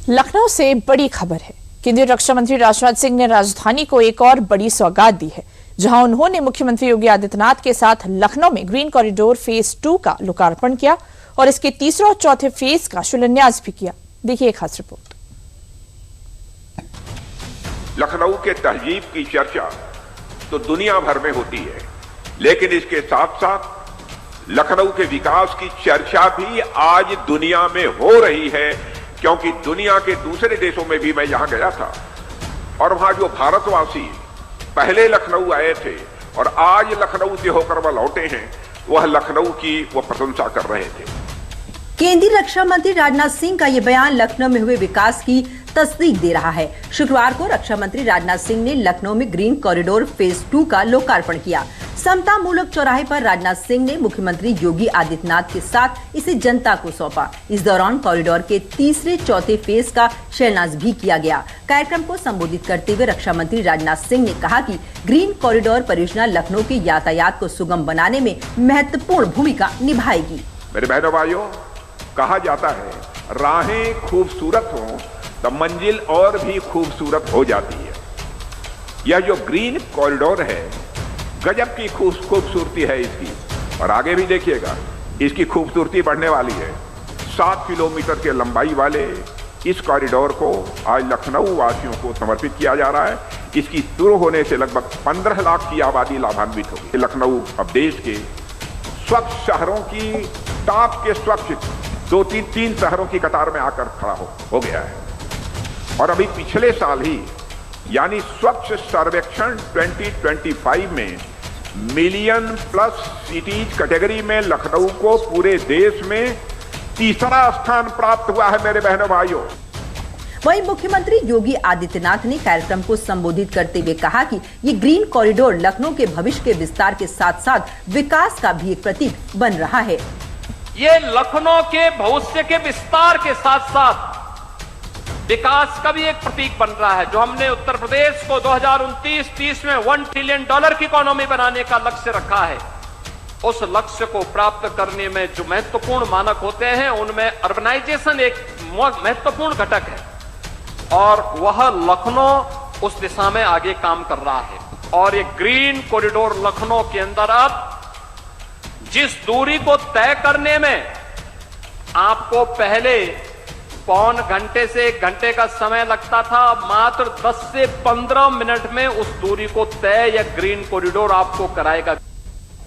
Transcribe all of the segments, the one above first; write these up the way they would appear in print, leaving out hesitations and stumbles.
लखनऊ से बड़ी खबर है। केंद्रीय रक्षा मंत्री राजनाथ सिंह ने राजधानी को एक और बड़ी सौगात दी है, जहां उन्होंने मुख्यमंत्री योगी आदित्यनाथ के साथ लखनऊ में ग्रीन कॉरिडोर फेज 2 का लोकार्पण किया और इसके तीसरे और चौथे फेज का शिलान्यास भी किया। देखिए एक खास रिपोर्ट। लखनऊ के तहजीब की चर्चा तो दुनिया भर में होती है, लेकिन इसके साथ साथ लखनऊ के विकास की चर्चा भी आज दुनिया में हो रही है, क्योंकि दुनिया के दूसरे देशों में भी मैं यहां गया था और वहां जो भारतवासी पहले लखनऊ आए थे और आज लखनऊ से होकर वह लौटे हैं, वह लखनऊ की वो प्रशंसा कर रहे थे। केंद्रीय रक्षा मंत्री राजनाथ सिंह का ये बयान लखनऊ में हुए विकास की तस्दीक दे रहा है। शुक्रवार को रक्षा मंत्री राजनाथ सिंह ने लखनऊ में ग्रीन कॉरिडोर फेज 2 का लोकार्पण किया। समता मूलक चौराहे पर राजनाथ सिंह ने मुख्यमंत्री योगी आदित्यनाथ के साथ इसे जनता को सौंपा। इस दौरान कॉरिडोर के तीसरे चौथे फेज का शिलान्यास भी किया गया। कार्यक्रम को संबोधित करते हुए रक्षा मंत्री राजनाथ सिंह ने कहा कि ग्रीन कॉरिडोर परियोजना लखनऊ के यातायात को सुगम बनाने में महत्वपूर्ण भूमिका निभाएगी। मेरे बहनों भाइयों, कहा जाता है राहें खूबसूरत हो तो मंजिल और भी खूबसूरत हो जाती है। यह जो ग्रीन कॉरिडोर है, गजब की खूबसूरती है इसकी, और आगे भी देखिएगा इसकी खूबसूरती बढ़ने वाली है। 7 किलोमीटर के लंबाई वाले इस कॉरिडोर को आज लखनऊ वासियों को समर्पित किया जा रहा है। इसकी शुरू होने से लगभग 15 लाख की आबादी लाभान्वित होगी। लखनऊ अब देश के स्वच्छ शहरों की टॉप के स्वच्छ 2-3 शहरों की कतार में आकर खड़ा हो गया है। और अभी पिछले साल ही यानी स्वच्छ सर्वेक्षण 2025 में मिलियन प्लस सिटीज कैटेगरी में लखनऊ को पूरे देश में तीसरा स्थान प्राप्त हुआ है। मेरे बहनों भाइयों, वहीं मुख्यमंत्री योगी आदित्यनाथ ने कार्यक्रम को संबोधित करते हुए कहा कि ये ग्रीन कॉरिडोर लखनऊ के भविष्य के विस्तार के साथ साथ विकास का भी एक प्रतीक बन रहा है। ये लखनऊ के भविष्य के विस्तार के साथ साथ विकास का भी एक प्रतीक बन रहा है। जो हमने उत्तर प्रदेश को 2029-30 में $1 ट्रिलियन की इकोनॉमी बनाने का लक्ष्य रखा है, उस लक्ष्य को प्राप्त करने में जो महत्वपूर्ण मानक होते हैं, उनमें अर्बनाइजेशन एक महत्वपूर्ण घटक है और वह लखनऊ उस दिशा में आगे काम कर रहा है। और ये ग्रीन कॉरिडोर लखनऊ के अंदर अब जिस दूरी को तय करने में आपको पहले पौन घंटे से 1 घंटे का समय लगता था, अब मात्र 10 से 15 मिनट में उस दूरी को तय या ग्रीन कॉरिडोर आपको कराएगा।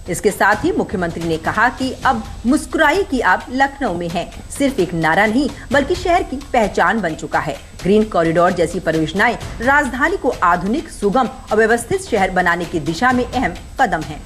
इसके साथ ही मुख्यमंत्री ने कहा कि अब मुस्कुराई की आप लखनऊ में हैं, सिर्फ एक नारा नहीं बल्कि शहर की पहचान बन चुका है। ग्रीन कॉरिडोर जैसी परियोजनाएं राजधानी को आधुनिक, सुगम और व्यवस्थित शहर बनाने की दिशा में अहम कदम हैं।